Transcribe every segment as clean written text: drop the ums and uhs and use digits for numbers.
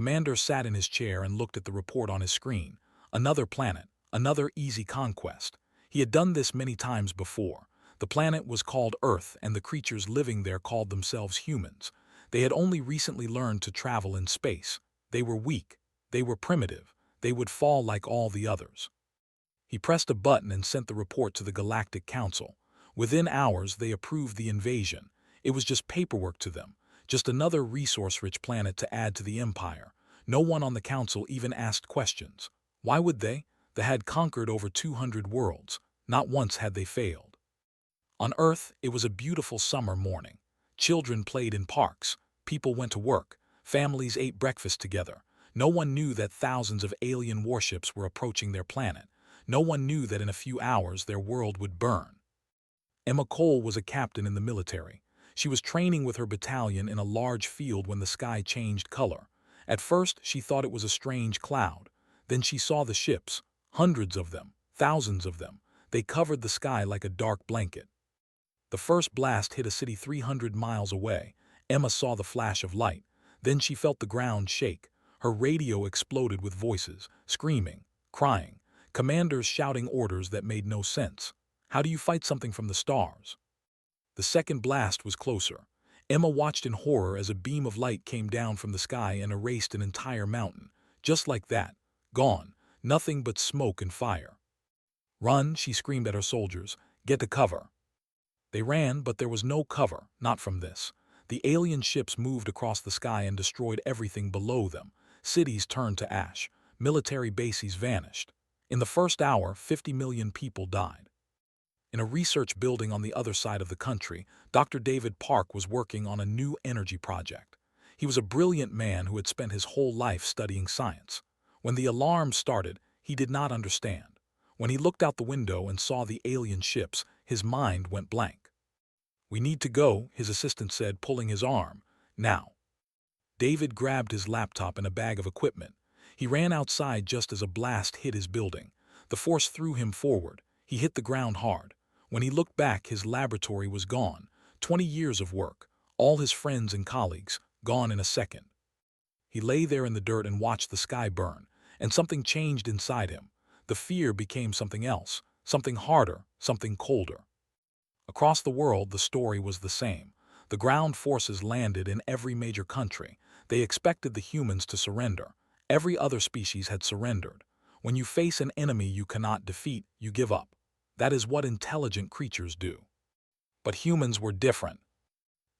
Commander sat in his chair and looked at the report on his screen. Another planet, another easy conquest. He had done this many times before. The planet was called Earth, and the creatures living there called themselves humans. They had only recently learned to travel in space. They were weak. They were primitive. They would fall like all the others. He pressed a button and sent the report to the Galactic Council. Within hours, they approved the invasion. It was just paperwork to them, just another resource-rich planet to add to the empire. No one on the council even asked questions. Why would they? They had conquered over 200 worlds. Not once had they failed. On Earth, it was a beautiful summer morning. Children played in parks. People went to work. Families ate breakfast together. No one knew that thousands of alien warships were approaching their planet. No one knew that in a few hours their world would burn. Emma Cole was a captain in the military. She was training with her battalion in a large field when the sky changed color. At first, she thought it was a strange cloud. Then she saw the ships, hundreds of them, thousands of them. They covered the sky like a dark blanket. The first blast hit a city 300 miles away. Emma saw the flash of light. Then she felt the ground shake. Her radio exploded with voices, screaming, crying, commanders shouting orders that made no sense. How do you fight something from the stars? The second blast was closer. Emma watched in horror as a beam of light came down from the sky and erased an entire mountain. Just like that. Gone. Nothing but smoke and fire. Run, she screamed at her soldiers. Get to cover. They ran, but there was no cover, not from this. The alien ships moved across the sky and destroyed everything below them. Cities turned to ash. Military bases vanished. In the first hour, 50 million people died. In a research building on the other side of the country, Dr. David Park was working on a new energy project. He was a brilliant man who had spent his whole life studying science. When the alarm started, he did not understand. When he looked out the window and saw the alien ships, his mind went blank. "We need to go," his assistant said, pulling his arm. "Now." David grabbed his laptop and a bag of equipment. He ran outside just as a blast hit his building. The force threw him forward. He hit the ground hard. When he looked back, his laboratory was gone. 20 years of work, all his friends and colleagues, gone in a second. He lay there in the dirt and watched the sky burn, and something changed inside him. The fear became something else, something harder, something colder. Across the world, the story was the same. The ground forces landed in every major country. They expected the humans to surrender. Every other species had surrendered. When you face an enemy you cannot defeat, you give up. That is what intelligent creatures do. But humans were different.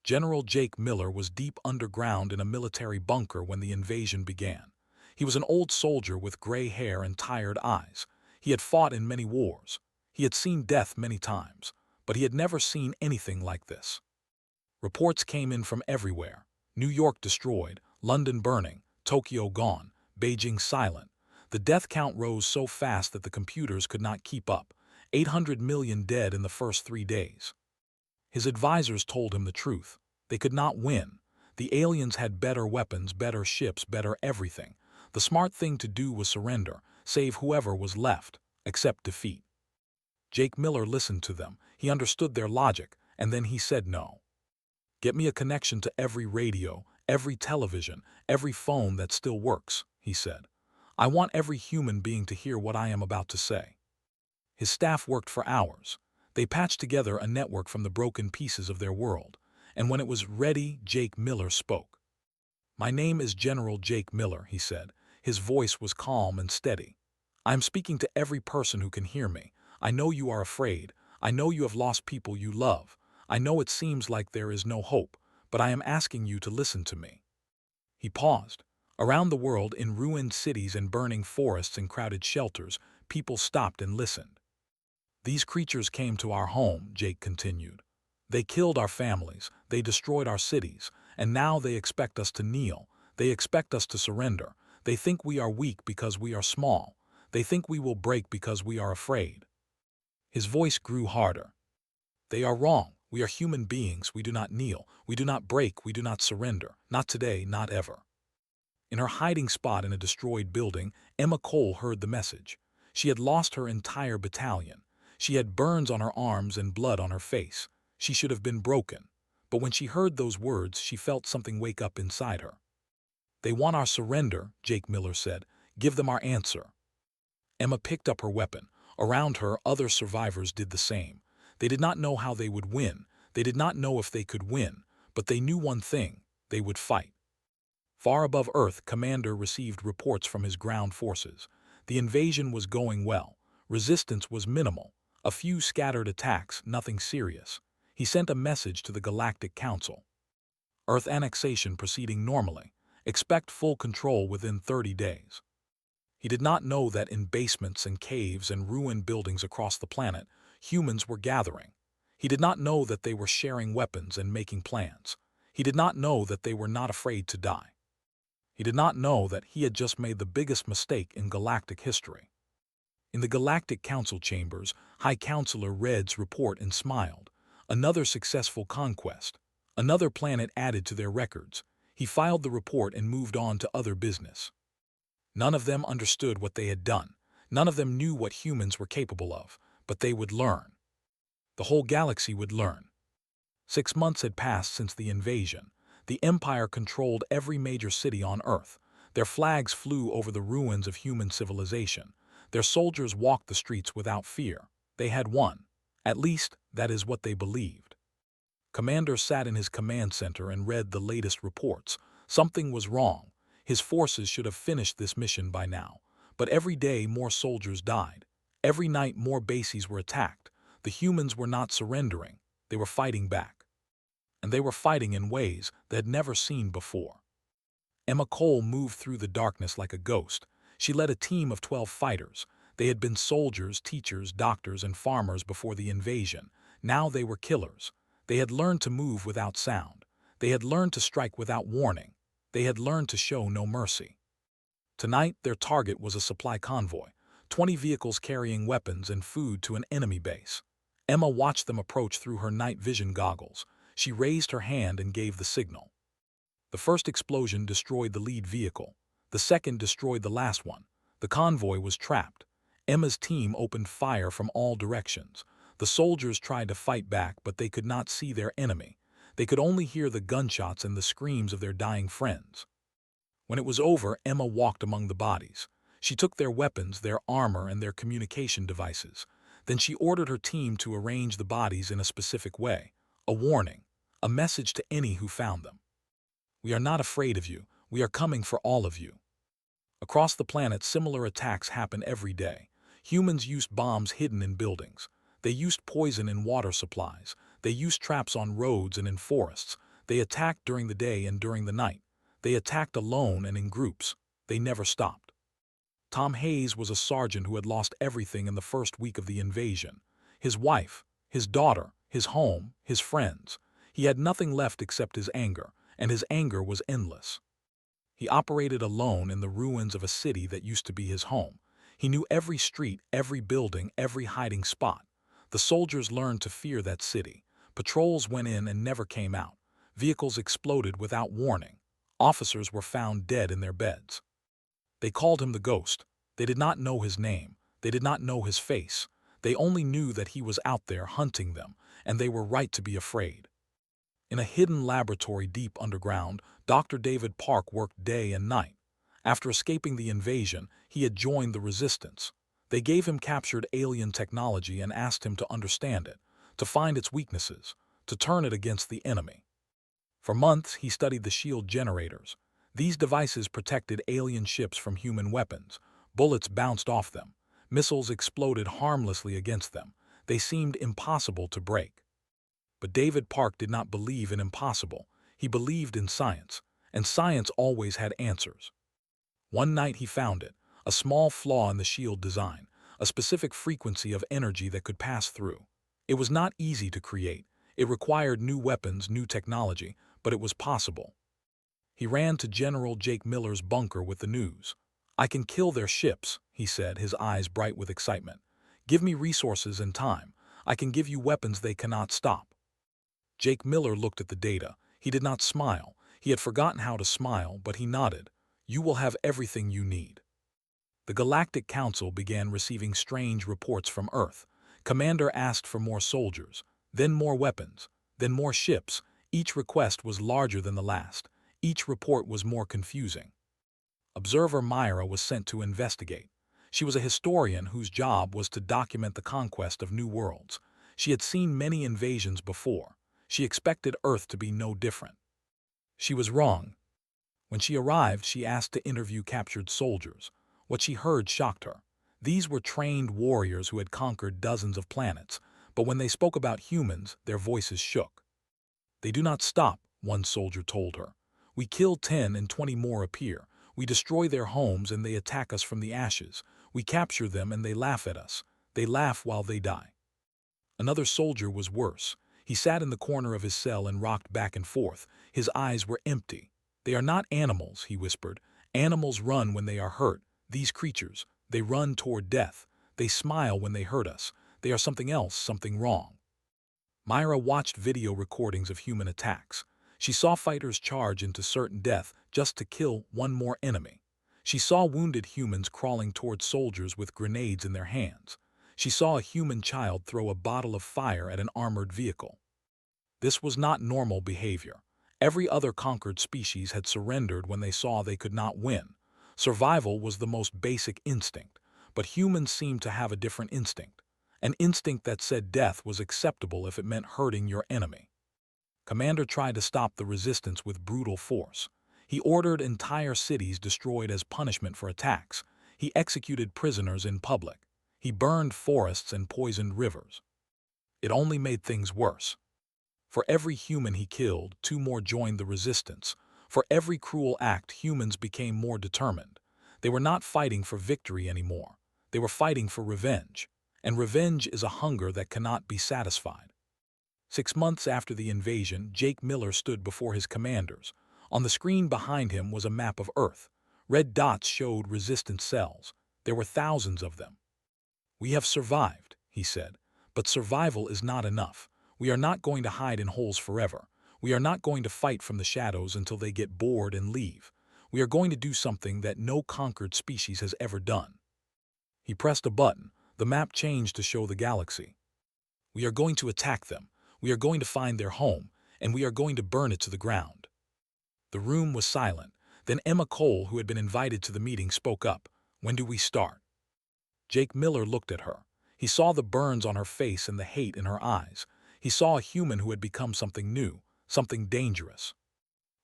General Jake Miller was deep underground in a military bunker when the invasion began. He was an old soldier with gray hair and tired eyes. He had fought in many wars. He had seen death many times, but he had never seen anything like this. Reports came in from everywhere. New York destroyed, London burning, Tokyo gone, Beijing silent. The death count rose so fast that the computers could not keep up. 800 million dead in the first 3 days. His advisors told him the truth. They could not win. The aliens had better weapons, better ships, better everything. The smart thing to do was surrender, save whoever was left, accept defeat. Jake Miller listened to them. He understood their logic, and then he said no. "Get me a connection to every radio, every television, every phone that still works," he said. "I want every human being to hear what I am about to say." His staff worked for hours. They patched together a network from the broken pieces of their world. And when it was ready, Jake Miller spoke. "My name is General Jake Miller," he said. His voice was calm and steady. "I am speaking to every person who can hear me. I know you are afraid. I know you have lost people you love. I know it seems like there is no hope, but I am asking you to listen to me." He paused. Around the world, in ruined cities and burning forests and crowded shelters, people stopped and listened. "These creatures came to our home," Jake continued. "They killed our families, they destroyed our cities, and now they expect us to kneel. They expect us to surrender. They think we are weak because we are small. They think we will break because we are afraid." His voice grew harder. "They are wrong. We are human beings. We do not kneel. We do not break. We do not surrender. Not today, not ever." In her hiding spot in a destroyed building, Emma Cole heard the message. She had lost her entire battalion. She had burns on her arms and blood on her face. She should have been broken. But when she heard those words, she felt something wake up inside her. "They want our surrender," Jake Miller said. "Give them our answer." Emma picked up her weapon. Around her, other survivors did the same. They did not know how they would win. They did not know if they could win, but they knew one thing: they would fight. Far above Earth, Commander received reports from his ground forces. The invasion was going well. Resistance was minimal. A few scattered attacks, nothing serious. He sent a message to the Galactic Council. Earth annexation proceeding normally. Expect full control within 30 days. He did not know that in basements and caves and ruined buildings across the planet, humans were gathering. He did not know that they were sharing weapons and making plans. He did not know that they were not afraid to die. He did not know that he had just made the biggest mistake in galactic history. In the Galactic Council chambers, High Counselor Red's report and smiled. Another successful conquest. Another planet added to their records. He filed the report and moved on to other business. None of them understood what they had done. None of them knew what humans were capable of, but they would learn. The whole galaxy would learn. 6 months had passed since the invasion. The Empire controlled every major city on Earth. Their flags flew over the ruins of human civilization. Their soldiers walked the streets without fear. They had won. At least, that is what they believed. Commander sat in his command center and read the latest reports. Something was wrong. His forces should have finished this mission by now. But every day more soldiers died. Every night more bases were attacked. The humans were not surrendering. They were fighting back. And they were fighting in ways they had never seen before. Emma Cole moved through the darkness like a ghost. She led a team of 12 fighters. They had been soldiers, teachers, doctors, and farmers before the invasion. Now they were killers. They had learned to move without sound. They had learned to strike without warning. They had learned to show no mercy. Tonight, their target was a supply convoy, 20 vehicles carrying weapons and food to an enemy base. Emma watched them approach through her night vision goggles. She raised her hand and gave the signal. The first explosion destroyed the lead vehicle. The second destroyed the last one. The convoy was trapped. Emma's team opened fire from all directions. The soldiers tried to fight back, but they could not see their enemy. They could only hear the gunshots and the screams of their dying friends. When it was over, Emma walked among the bodies. She took their weapons, their armor, and their communication devices. Then she ordered her team to arrange the bodies in a specific way. A warning, a message to any who found them. "We are not afraid of you. We are coming for all of you." Across the planet, similar attacks happen every day. Humans used bombs hidden in buildings. They used poison in water supplies. They used traps on roads and in forests. They attacked during the day and during the night. They attacked alone and in groups. They never stopped. Tom Hayes was a sergeant who had lost everything in the first week of the invasion. His wife, his daughter, his home, his friends. He had nothing left except his anger, and his anger was endless. He operated alone in the ruins of a city that used to be his home. He knew every street, every building, every hiding spot. The soldiers learned to fear that city. Patrols went in and never came out. Vehicles exploded without warning. Officers were found dead in their beds. They called him the Ghost. They did not know his name. They did not know his face. They only knew that he was out there hunting them, and they were right to be afraid. In a hidden laboratory deep underground, Dr. David Park worked day and night. After escaping the invasion, he had joined the resistance. They gave him captured alien technology and asked him to understand it, to find its weaknesses, to turn it against the enemy. For months, he studied the shield generators. These devices protected alien ships from human weapons. Bullets bounced off them. Missiles exploded harmlessly against them. They seemed impossible to break. But David Park did not believe in impossible. He believed in science, and science always had answers. One night he found it, a small flaw in the shield design, a specific frequency of energy that could pass through. It was not easy to create. It required new weapons, new technology, but it was possible. He ran to General Jake Miller's bunker with the news. "I can kill their ships," he said, his eyes bright with excitement. "Give me resources and time. I can give you weapons they cannot stop." Jake Miller looked at the data. He did not smile. He had forgotten how to smile, but he nodded. "You will have everything you need." The Galactic Council began receiving strange reports from Earth. Commander asked for more soldiers, then more weapons, then more ships. Each request was larger than the last. Each report was more confusing. Observer Myra was sent to investigate. She was a historian whose job was to document the conquest of new worlds. She had seen many invasions before. She expected Earth to be no different. She was wrong. When she arrived, she asked to interview captured soldiers. What she heard shocked her. These were trained warriors who had conquered dozens of planets, but when they spoke about humans, their voices shook. "They do not stop," one soldier told her. "We kill 10 and 20 more appear. We destroy their homes and they attack us from the ashes. We capture them and they laugh at us. They laugh while they die." Another soldier was worse. He sat in the corner of his cell and rocked back and forth. His eyes were empty. "They are not animals," he whispered. "Animals run when they are hurt. These creatures, they run toward death. They smile when they hurt us. They are something else, something wrong." Myra watched video recordings of human attacks. She saw fighters charge into certain death just to kill one more enemy. She saw wounded humans crawling toward soldiers with grenades in their hands. She saw a human child throw a bottle of fire at an armored vehicle. This was not normal behavior. Every other conquered species had surrendered when they saw they could not win. Survival was the most basic instinct, but humans seemed to have a different instinct. An instinct that said death was acceptable if it meant hurting your enemy. Commander tried to stop the resistance with brutal force. He ordered entire cities destroyed as punishment for attacks. He executed prisoners in public. He burned forests and poisoned rivers. It only made things worse. For every human he killed, 2 more joined the resistance. For every cruel act, humans became more determined. They were not fighting for victory anymore. They were fighting for revenge. And revenge is a hunger that cannot be satisfied. 6 months after the invasion, Jake Miller stood before his commanders. On the screen behind him was a map of Earth. Red dots showed resistance cells. There were thousands of them. "We have survived," he said, "but survival is not enough. We are not going to hide in holes forever. We are not going to fight from the shadows until they get bored and leave. We are going to do something that no conquered species has ever done." He pressed a button. The map changed to show the galaxy. "We are going to attack them. We are going to find their home, and we are going to burn it to the ground." The room was silent. Then Emma Cole, who had been invited to the meeting, spoke up. "When do we start?" Jake Miller looked at her. He saw the burns on her face and the hate in her eyes. He saw a human who had become something new, something dangerous.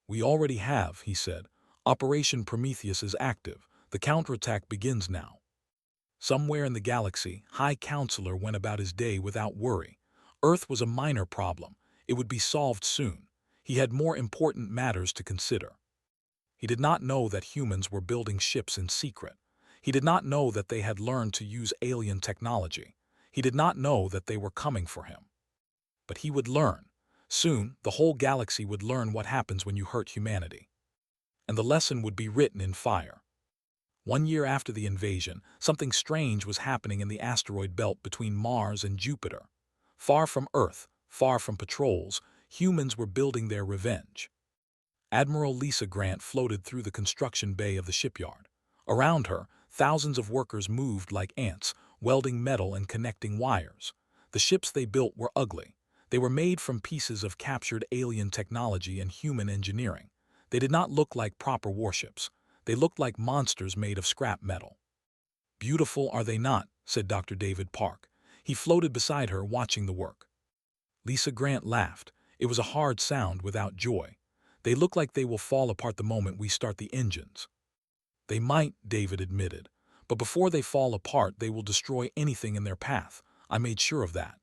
"We already have," he said. "Operation Prometheus is active. The counterattack begins now." Somewhere in the galaxy, High Counselor went about his day without worry. Earth was a minor problem. It would be solved soon. He had more important matters to consider. He did not know that humans were building ships in secret. He did not know that they had learned to use alien technology. He did not know that they were coming for him. But he would learn. Soon, the whole galaxy would learn what happens when you hurt humanity. And the lesson would be written in fire. 1 year after the invasion, something strange was happening in the asteroid belt between Mars and Jupiter. Far from Earth, far from patrols, humans were building their revenge. Admiral Lisa Grant floated through the construction bay of the shipyard. Around her, thousands of workers moved like ants, welding metal and connecting wires. The ships they built were ugly. They were made from pieces of captured alien technology and human engineering. They did not look like proper warships. They looked like monsters made of scrap metal. "Beautiful, are they not?" said Dr. David Park. He floated beside her, watching the work. Lisa Grant laughed. It was a hard sound without joy. "They look like they will fall apart the moment we start the engines." "They might," David admitted. "But before they fall apart, they will destroy anything in their path. I made sure of that."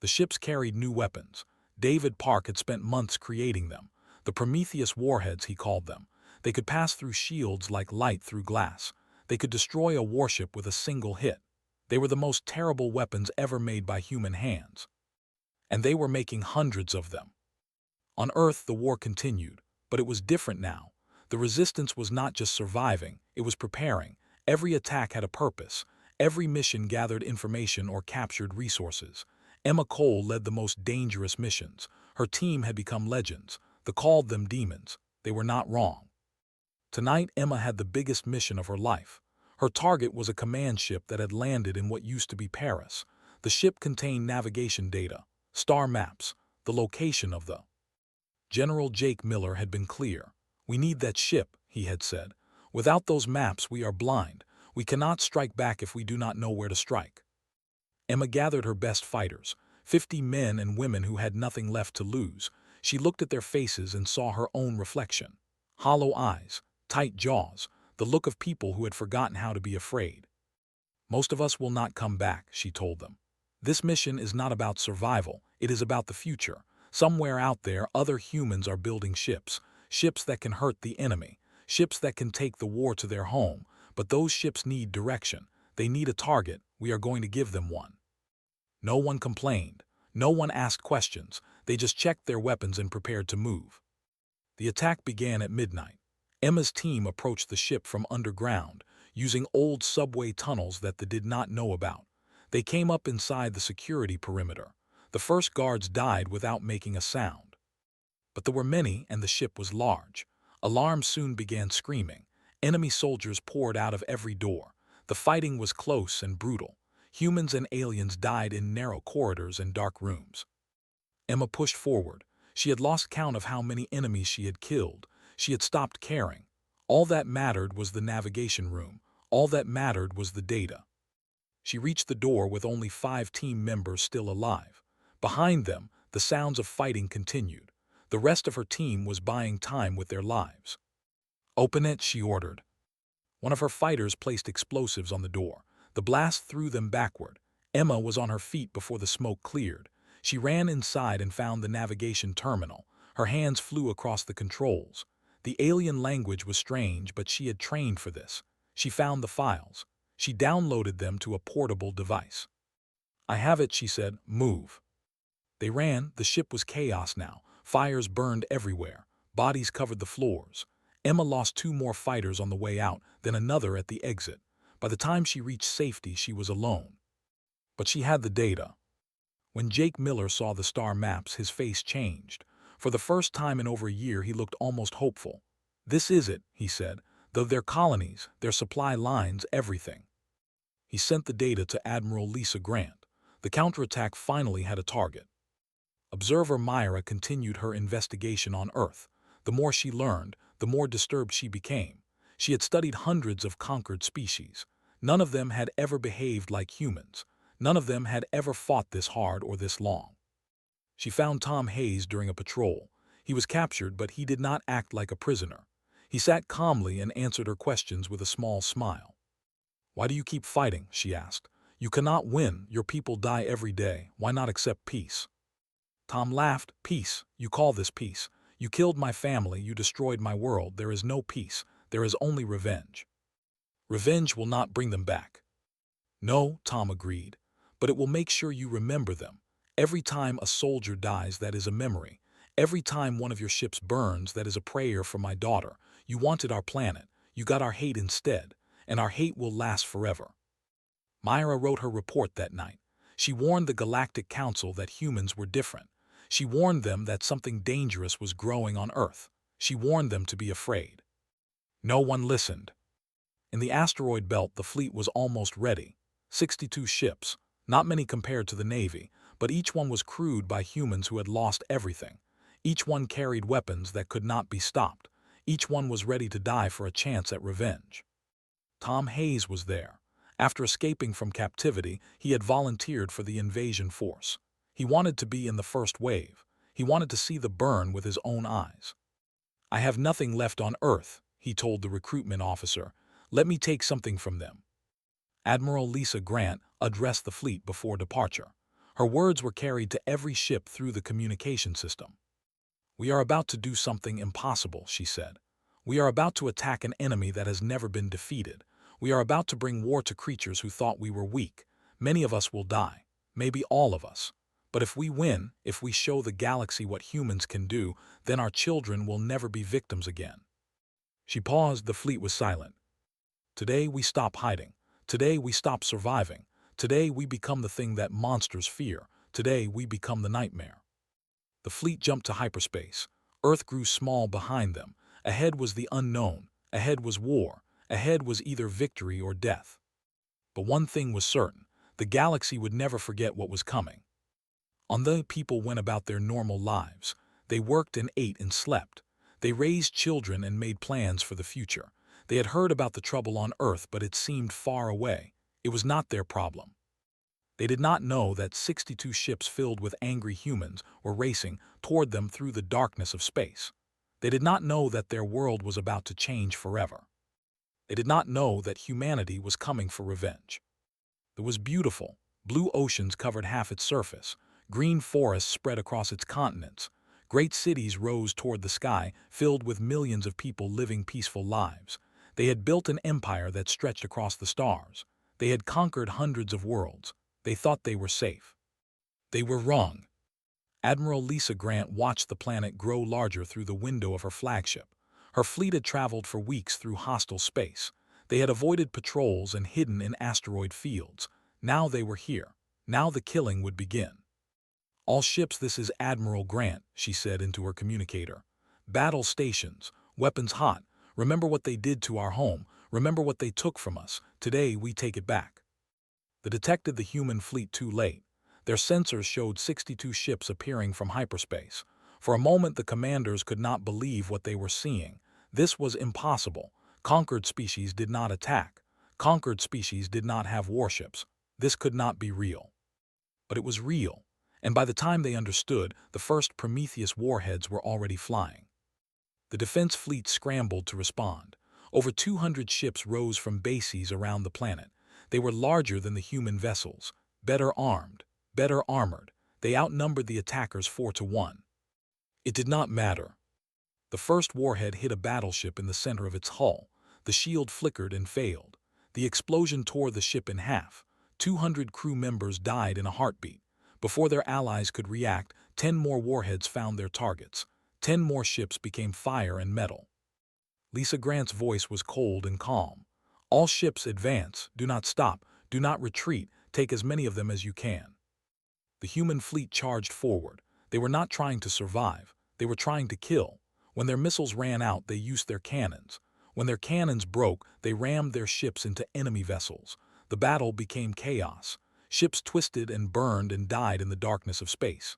The ships carried new weapons. David Park had spent months creating them. The Prometheus warheads, he called them. They could pass through shields like light through glass. They could destroy a warship with a single hit. They were the most terrible weapons ever made by human hands. And they were making hundreds of them. On Earth, the war continued, but it was different now. The resistance was not just surviving, it was preparing. Every attack had a purpose. Every mission gathered information or captured resources. Emma Cole led the most dangerous missions. Her team had become legends. They called them demons. They were not wrong. Tonight, Emma had the biggest mission of her life. Her target was a command ship that had landed in what used to be Paris. The ship contained navigation data, star maps, the location of the. General Jake Miller had been clear. "We need that ship," he had said. "Without those maps we are blind. We cannot strike back if we do not know where to strike." Emma gathered her best fighters, 50 men and women who had nothing left to lose. She looked at their faces and saw her own reflection. Hollow eyes, tight jaws, the look of people who had forgotten how to be afraid. "Most of us will not come back," she told them. "This mission is not about survival, it is about the future. Somewhere out there, other humans are building ships, ships that can hurt the enemy, ships that can take the war to their home, but those ships need direction. They need a target. We are going to give them one." No one complained. No one asked questions. They just checked their weapons and prepared to move. The attack began at midnight. Emma's team approached the ship from underground, using old subway tunnels that they did not know about. They came up inside the security perimeter. The first guards died without making a sound. But there were many, and the ship was large. Alarms soon began screaming. Enemy soldiers poured out of every door. The fighting was close and brutal. Humans and aliens died in narrow corridors and dark rooms. Emma pushed forward. She had lost count of how many enemies she had killed. She had stopped caring. All that mattered was the navigation room. All that mattered was the data. She reached the door with only 5 team members still alive. Behind them, the sounds of fighting continued. The rest of her team was buying time with their lives. "Open it," she ordered. One of her fighters placed explosives on the door. The blast threw them backward. Emma was on her feet before the smoke cleared. She ran inside and found the navigation terminal. Her hands flew across the controls. The alien language was strange, but she had trained for this. She found the files. She downloaded them to a portable device. "I have it," she said. "Move." They ran. The ship was chaos now. Fires burned everywhere. Bodies covered the floors. Emma lost 2 more fighters on the way out, then another at the exit. By the time she reached safety, she was alone. But she had the data. When Jake Miller saw the star maps, his face changed. For the first time in over a year, he looked almost hopeful. "This is it," he said. "Though their colonies, their supply lines, everything." He sent the data to Admiral Lisa Grant. The counterattack finally had a target. Observer Myra continued her investigation on Earth. The more she learned, the more disturbed she became. She had studied hundreds of conquered species. None of them had ever behaved like humans. None of them had ever fought this hard or this long. She found Tom Hayes during a patrol. He was captured, but he did not act like a prisoner. He sat calmly and answered her questions with a small smile. "Why do you keep fighting?" she asked. "You cannot win. Your people die every day. Why not accept peace?" Tom laughed. "Peace? You call this peace? You killed my family. You destroyed my world. There is no peace. There is only revenge. Revenge will not bring them back." "No," Tom agreed, "but it will make sure you remember them. Every time a soldier dies, that is a memory. Every time one of your ships burns, that is a prayer for my daughter. You wanted our planet. You got our hate instead, and our hate will last forever." Myra wrote her report that night. She warned the Galactic Council that humans were different. She warned them that something dangerous was growing on Earth. She warned them to be afraid. No one listened. In the asteroid belt, the fleet was almost ready. 62 ships, not many compared to the Navy, but each one was crewed by humans who had lost everything. Each one carried weapons that could not be stopped. Each one was ready to die for a chance at revenge. Tom Hayes was there. After escaping from captivity, he had volunteered for the invasion force. He wanted to be in the first wave. He wanted to see the burn with his own eyes. "I have nothing left on Earth," he told the recruitment officer. "Let me take something from them." Admiral Lisa Grant addressed the fleet before departure. Her words were carried to every ship through the communication system. "We are about to do something impossible," she said. "We are about to attack an enemy that has never been defeated. We are about to bring war to creatures who thought we were weak. Many of us will die, maybe all of us. But if we win, if we show the galaxy what humans can do, then our children will never be victims again." She paused. The fleet was silent. "Today we stop hiding. Today we stop surviving. Today we become the thing that monsters fear. Today we become the nightmare." The fleet jumped to hyperspace. Earth grew small behind them. Ahead was the unknown. Ahead was war. Ahead was either victory or death. But one thing was certain. The galaxy would never forget what was coming. On the people went about their normal lives. They worked and ate and slept. They raised children and made plans for the future. They had heard about the trouble on Earth, but it seemed far away. It was not their problem. They did not know that 62 ships filled with angry humans were racing toward them through the darkness of space. They did not know that their world was about to change forever. They did not know that humanity was coming for revenge. It was beautiful. Blue oceans covered half its surface. Green forests spread across its continents. Great cities rose toward the sky, filled with millions of people living peaceful lives. They had built an empire that stretched across the stars. They had conquered hundreds of worlds. They thought they were safe. They were wrong. Admiral Lisa Grant watched the planet grow larger through the window of her flagship. Her fleet had traveled for weeks through hostile space. They had avoided patrols and hidden in asteroid fields. Now they were here. Now the killing would begin. "All ships, this is Admiral Grant," she said into her communicator. "Battle stations, weapons hot. Remember what they did to our home. Remember what they took from us. Today we take it back." They detected the human fleet too late. Their sensors showed 62 ships appearing from hyperspace. For a moment the commanders could not believe what they were seeing. This was impossible. Conquered species did not attack. Conquered species did not have warships. This could not be real. But it was real. And by the time they understood, the first Prometheus warheads were already flying. The defense fleet scrambled to respond. Over 200 ships rose from bases around the planet. They were larger than the human vessels, better armed, better armored. They outnumbered the attackers 4-1. It did not matter. The first warhead hit a battleship in the center of its hull. The shield flickered and failed. The explosion tore the ship in half. 200 crew members died in a heartbeat. Before their allies could react, 10 more warheads found their targets. 10 more ships became fire and metal. Lisa Grant's voice was cold and calm. "All ships advance. Do not stop. Do not retreat. Take as many of them as you can." The human fleet charged forward. They were not trying to survive. They were trying to kill. When their missiles ran out, they used their cannons. When their cannons broke, they rammed their ships into enemy vessels. The battle became chaos. Ships twisted and burned and died in the darkness of space.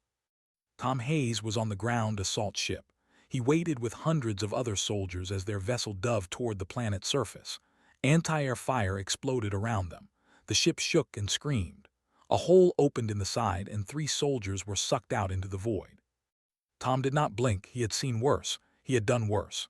Tom Hayes was on the ground assault ship. He waited with hundreds of other soldiers as their vessel dove toward the planet's surface. Anti-air fire exploded around them. The ship shook and screamed. A hole opened in the side and 3 soldiers were sucked out into the void. Tom did not blink. He had seen worse. He had done worse.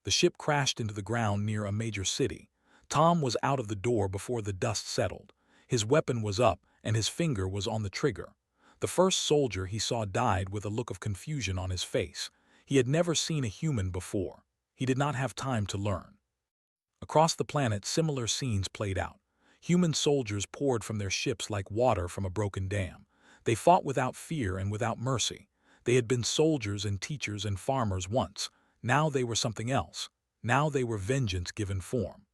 The ship crashed into the ground near a major city. Tom was out of the door before the dust settled. His weapon was up and his finger was on the trigger. The first soldier he saw died with a look of confusion on his face. He had never seen a human before. He did not have time to learn. Across the planet, similar scenes played out. Human soldiers poured from their ships like water from a broken dam. They fought without fear and without mercy. They had been soldiers and teachers and farmers once. Now they were something else. Now they were vengeance given form.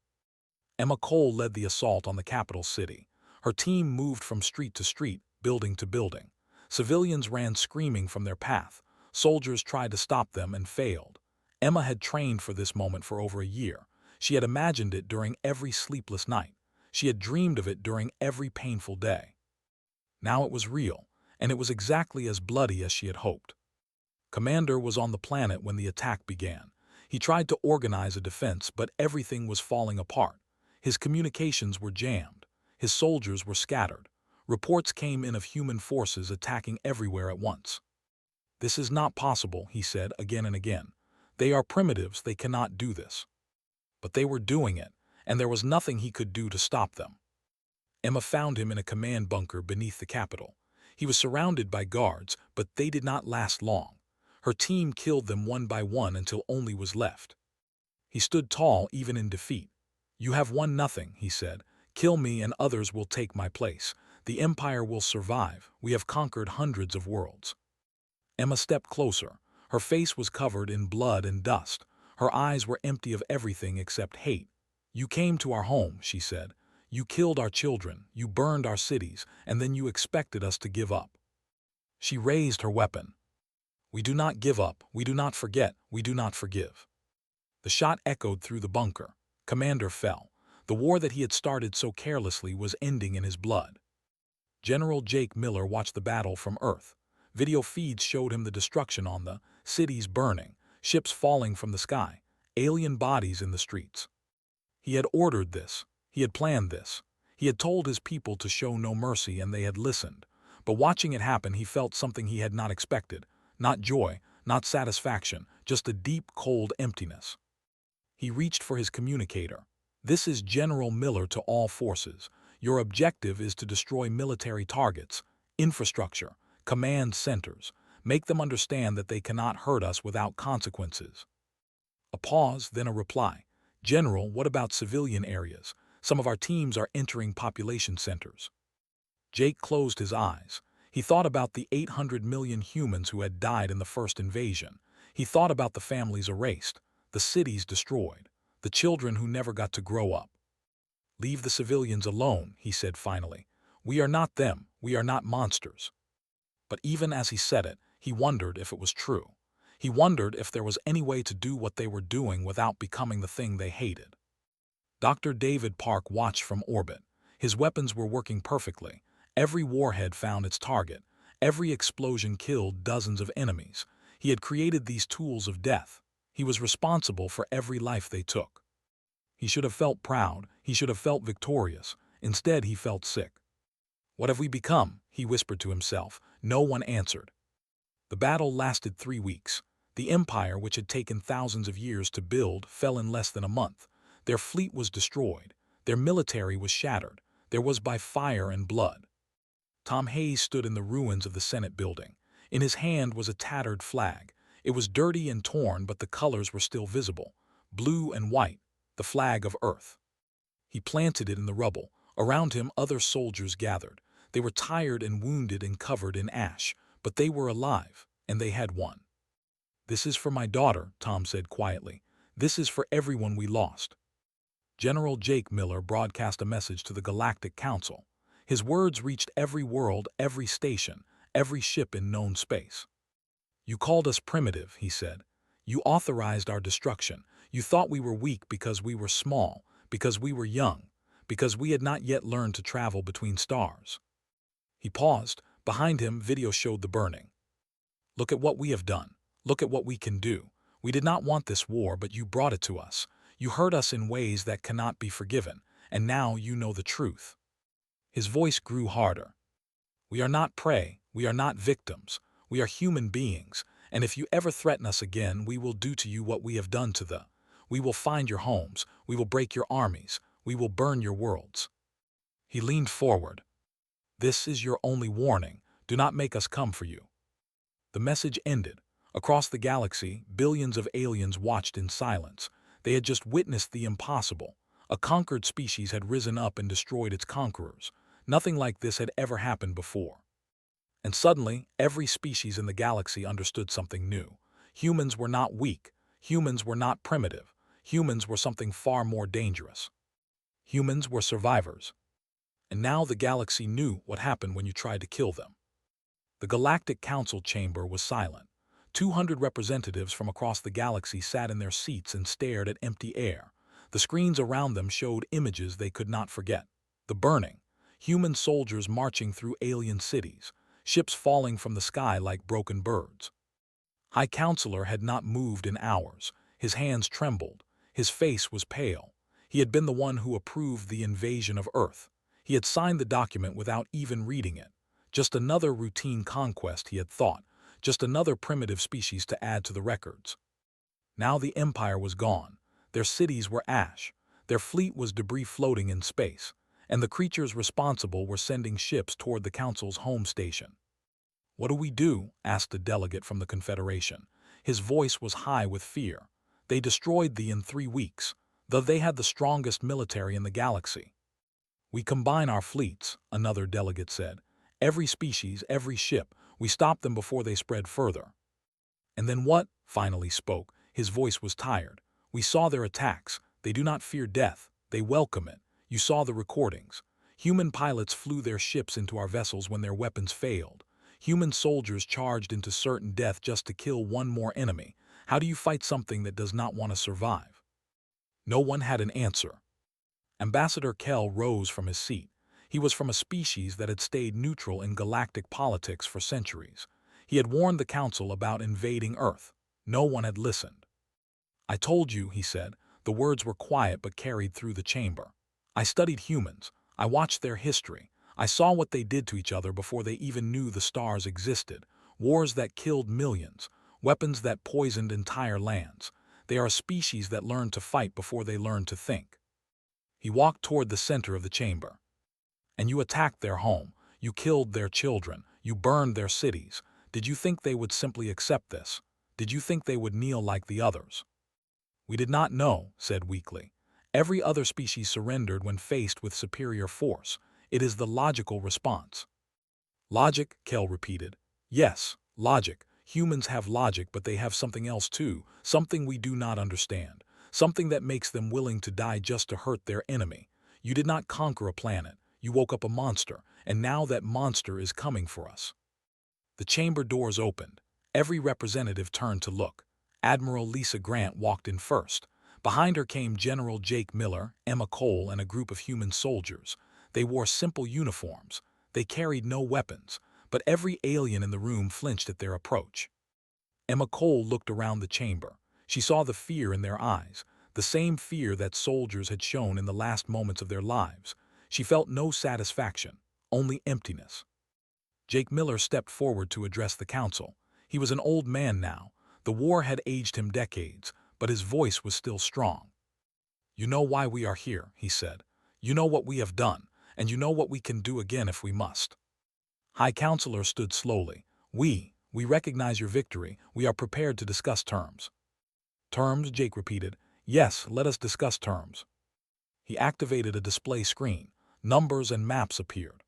Emma Cole led the assault on the capital city. Her team moved from street to street, building to building. Civilians ran screaming from their path. Soldiers tried to stop them and failed. Emma had trained for this moment for over a year. She had imagined it during every sleepless night. She had dreamed of it during every painful day. Now it was real, and it was exactly as bloody as she had hoped. Commander was on the planet when the attack began. He tried to organize a defense, but everything was falling apart. His communications were jammed. His soldiers were scattered. Reports came in of human forces attacking everywhere at once. "This is not possible," he said again and again. "They are primitives. They cannot do this." But they were doing it, and there was nothing he could do to stop them. Emma found him in a command bunker beneath the Capitol. He was surrounded by guards, but they did not last long. Her team killed them one by one until only was left. He stood tall even in defeat. "You have won nothing," he said. "Kill me and others will take my place. The Empire will survive. We have conquered hundreds of worlds." Emma stepped closer. Her face was covered in blood and dust. Her eyes were empty of everything except hate. "You came to our home," she said. "You killed our children, you burned our cities, and then you expected us to give up." She raised her weapon. "We do not give up, we do not forget, we do not forgive." The shot echoed through the bunker. Commander fell. The war that he had started so carelessly was ending in his blood. General Jake Miller watched the battle from Earth. Video feeds showed him the destruction on the cities burning, ships falling from the sky, alien bodies in the streets. He had ordered this. He had planned this. He had told his people to show no mercy, and they had listened. But watching it happen, he felt something he had not expected. Not joy, not satisfaction, just a deep, cold emptiness. He reached for his communicator. "This is General Miller to all forces. Your objective is to destroy military targets, infrastructure, command centers. Make them understand that they cannot hurt us without consequences." A pause, then a reply. "General, what about civilian areas? Some of our teams are entering population centers." Jake closed his eyes. He thought about the 800 million humans who had died in the first invasion. He thought about the families erased, the cities destroyed, the children who never got to grow up. "Leave the civilians alone," he said finally. "We are not them. We are not monsters." But even as he said it, he wondered if it was true. He wondered if there was any way to do what they were doing without becoming the thing they hated. Dr. David Park watched from orbit. His weapons were working perfectly. Every warhead found its target. Every explosion killed dozens of enemies. He had created these tools of death. He was responsible for every life they took. He should have felt proud. He should have felt victorious. Instead, he felt sick. "What have we become?" he whispered to himself. No one answered. The battle lasted 3 weeks. The empire, which had taken thousands of years to build, fell in less than a month. Their fleet was destroyed. Their military was shattered. There was by fire and blood. Tom Hayes stood in the ruins of the Senate building. In his hand was a tattered flag. It was dirty and torn, but the colors were still visible. Blue and white, the flag of Earth. He planted it in the rubble. Around him, other soldiers gathered. They were tired and wounded and covered in ash, but they were alive, and they had won. "This is for my daughter," Tom said quietly. "This is for everyone we lost." General Jake Miller broadcast a message to the Galactic Council. His words reached every world, every station, every ship in known space. "You called us primitive," he said. "You authorized our destruction. You thought we were weak because we were small, because we were young, because we had not yet learned to travel between stars." He paused. Behind him, video showed the burning. "Look at what we have done. Look at what we can do. We did not want this war, but you brought it to us. You hurt us in ways that cannot be forgiven, and now you know the truth." His voice grew harder. "We are not prey. We are not victims. We are human beings, and if you ever threaten us again, we will do to you what we have done to the. We will find your homes. We will break your armies. We will burn your worlds." He leaned forward. "This is your only warning. Do not make us come for you." The message ended. Across the galaxy, billions of aliens watched in silence. They had just witnessed the impossible. A conquered species had risen up and destroyed its conquerors. Nothing like this had ever happened before. And suddenly, every species in the galaxy understood something new. Humans were not weak. Humans were not primitive. Humans were something far more dangerous. Humans were survivors. And now the galaxy knew what happened when you tried to kill them. The Galactic Council chamber was silent. 200 representatives from across the galaxy sat in their seats and stared at empty air. The screens around them showed images they could not forget. The burning, human soldiers marching through alien cities, ships falling from the sky like broken birds. High Counselor had not moved in hours. His hands trembled. His face was pale. He had been the one who approved the invasion of Earth. He had signed the document without even reading it. Just another routine conquest, he had thought. Just another primitive species to add to the records. Now the Empire was gone. Their cities were ash. Their fleet was debris floating in space. And the creatures responsible were sending ships toward the Council's home station. "What do we do?" asked a delegate from the Confederation. His voice was high with fear. "They destroyed thee in 3 weeks, though they had the strongest military in the galaxy." "We combine our fleets," another delegate said. "Every species, every ship, we stop them before they spread further." "And then what?" finally spoke. His voice was tired. "We saw their attacks. They do not fear death. They welcome it. You saw the recordings. Human pilots flew their ships into our vessels when their weapons failed. Human soldiers charged into certain death just to kill one more enemy. How do you fight something that does not want to survive?" No one had an answer. Ambassador Kell rose from his seat. He was from a species that had stayed neutral in galactic politics for centuries. He had warned the Council about invading Earth. No one had listened. "I told you," he said. The words were quiet but carried through the chamber. "I studied humans. I watched their history. I saw what they did to each other before they even knew the stars existed. Wars that killed millions. Weapons that poisoned entire lands. They are a species that learned to fight before they learned to think." He walked toward the center of the chamber. "And you attacked their home. You killed their children. You burned their cities. Did you think they would simply accept this? Did you think they would kneel like the others?" "We did not know," said weakly. "Every other species surrendered when faced with superior force. It is the logical response." "Logic," Kel repeated. "Yes, logic. Humans have logic, but they have something else too, something we do not understand, something that makes them willing to die just to hurt their enemy. You did not conquer a planet. You woke up a monster, and now that monster is coming for us." The chamber doors opened. Every representative turned to look. Admiral Lisa Grant walked in first. Behind her came General Jake Miller, Emma Cole, and a group of human soldiers. They wore simple uniforms. They carried no weapons, but every alien in the room flinched at their approach. Emma Cole looked around the chamber. She saw the fear in their eyes, the same fear that soldiers had shown in the last moments of their lives. She felt no satisfaction, only emptiness. Jake Miller stepped forward to address the council. He was an old man now. The war had aged him decades, but his voice was still strong. "You know why we are here," he said. "You know what we have done, and you know what we can do again if we must." High Counselor stood slowly. We recognize your victory. We are prepared to discuss terms." "Terms," Jake repeated. "Yes, let us discuss terms." He activated a display screen. Numbers and maps appeared.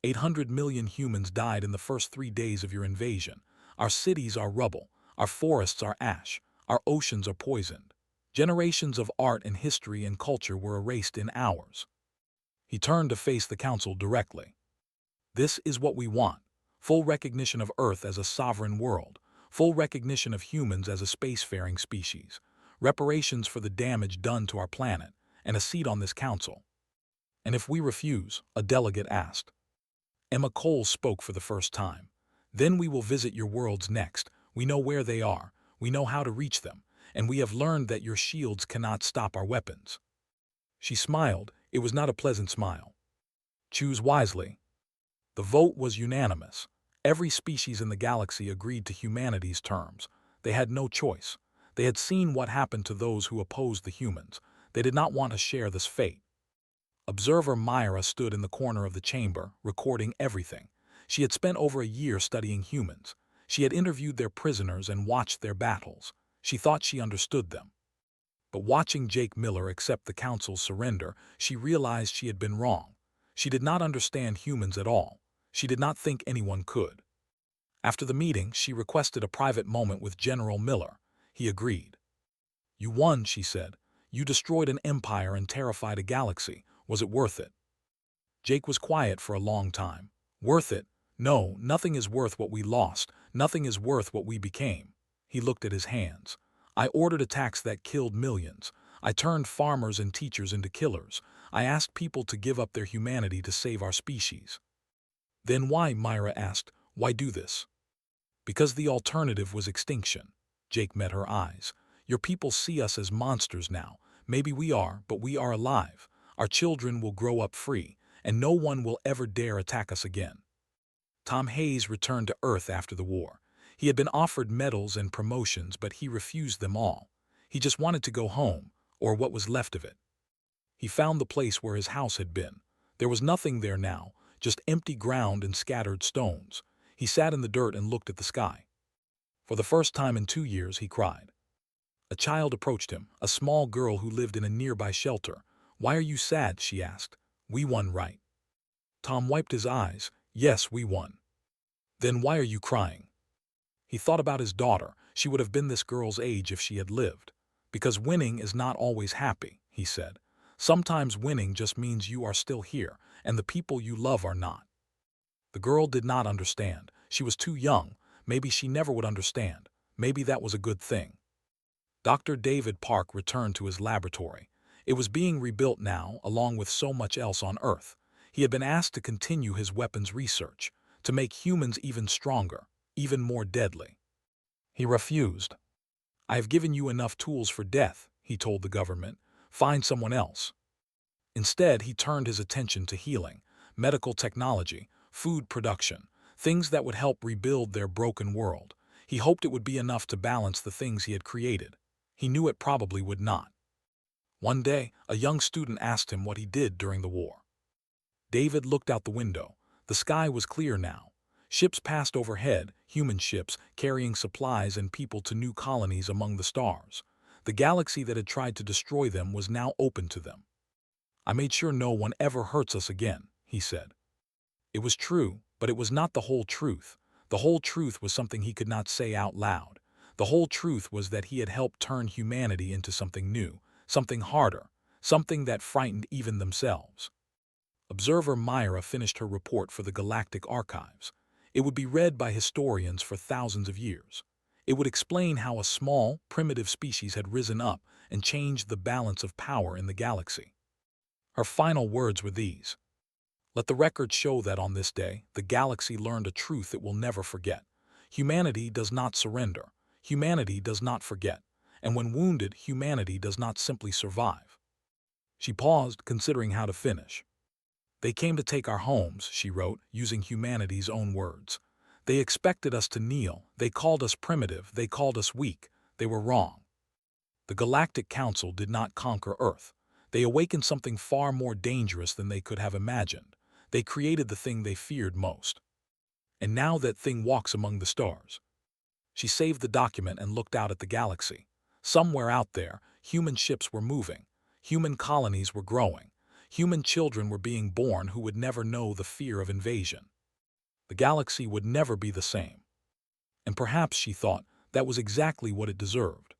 800 million humans died in the first 3 days of your invasion. Our cities are rubble. Our forests are ash. Our oceans are poisoned. Generations of art and history and culture were erased in hours. He turned to face the council directly. "This is what we want. Full recognition of Earth as a sovereign world. Full recognition of humans as a spacefaring species. Reparations for the damage done to our planet, and a seat on this council." "And if we refuse?" a delegate asked. Emma Cole spoke for the first time. "Then we will visit your worlds next. We know where they are. We know how to reach them. And we have learned that your shields cannot stop our weapons." She smiled. It was not a pleasant smile. "Choose wisely." The vote was unanimous. Every species in the galaxy agreed to humanity's terms. They had no choice. They had seen what happened to those who opposed the humans. They did not want to share this fate. Observer Myra stood in the corner of the chamber, recording everything. She had spent over a year studying humans. She had interviewed their prisoners and watched their battles. She thought she understood them. But watching Jake Miller accept the council's surrender, she realized she had been wrong. She did not understand humans at all. She did not think anyone could. After the meeting, she requested a private moment with General Miller. He agreed. "You won," she said. "You destroyed an empire and terrified a galaxy. Was it worth it?" Jake was quiet for a long time. "Worth it? No, nothing is worth what we lost. Nothing is worth what we became." He looked at his hands. "I ordered attacks that killed millions. I turned farmers and teachers into killers. I asked people to give up their humanity to save our species." "Then why?" Myra asked. "Why do this?" "Because the alternative was extinction." Jake met her eyes. "Your people see us as monsters now. Maybe we are, but we are alive. Our children will grow up free, and no one will ever dare attack us again." Tom Hayes returned to Earth after the war. He had been offered medals and promotions, but he refused them all. He just wanted to go home, or what was left of it. He found the place where his house had been. There was nothing there now, just empty ground and scattered stones. He sat in the dirt and looked at the sky. For the first time in 2 years, he cried. A child approached him, a small girl who lived in a nearby shelter. "Why are you sad?" she asked. "We won, right?" Tom wiped his eyes. "Yes, we won." "Then why are you crying?" He thought about his daughter. She would have been this girl's age if she had lived. "Because winning is not always happy," he said. "Sometimes winning just means you are still here, and the people you love are not." The girl did not understand. She was too young. Maybe she never would understand. Maybe that was a good thing. Dr. David Park returned to his laboratory. It was being rebuilt now, along with so much else on Earth. He had been asked to continue his weapons research, to make humans even stronger, even more deadly. He refused. I have given you enough tools for death, he told the government. Find someone else. Instead, he turned his attention to healing, medical technology, food production, things that would help rebuild their broken world. He hoped it would be enough to balance the things he had created. He knew it probably would not. One day, a young student asked him what he did during the war. David looked out the window. The sky was clear now. Ships passed overhead, human ships, carrying supplies and people to new colonies among the stars. The galaxy that had tried to destroy them was now open to them. I made sure no one ever hurts us again, he said. It was true, but it was not the whole truth. The whole truth was something he could not say out loud. The whole truth was that he had helped turn humanity into something new, something harder, something that frightened even themselves. Observer Myra finished her report for the Galactic Archives. It would be read by historians for thousands of years. It would explain how a small, primitive species had risen up and changed the balance of power in the galaxy. Her final words were these: "Let the record show that on this day, the galaxy learned a truth it will never forget. Humanity does not surrender. Humanity does not forget. And when wounded, humanity does not simply survive." She paused, considering how to finish. "They came to take our homes," she wrote, using humanity's own words. "They expected us to kneel. They called us primitive. They called us weak. They were wrong. The Galactic Council did not conquer Earth. They awakened something far more dangerous than they could have imagined. They created the thing they feared most. And now that thing walks among the stars." She saved the document and looked out at the galaxy. Somewhere out there, human ships were moving. Human colonies were growing. Human children were being born who would never know the fear of invasion. The galaxy would never be the same. And perhaps, she thought, that was exactly what it deserved.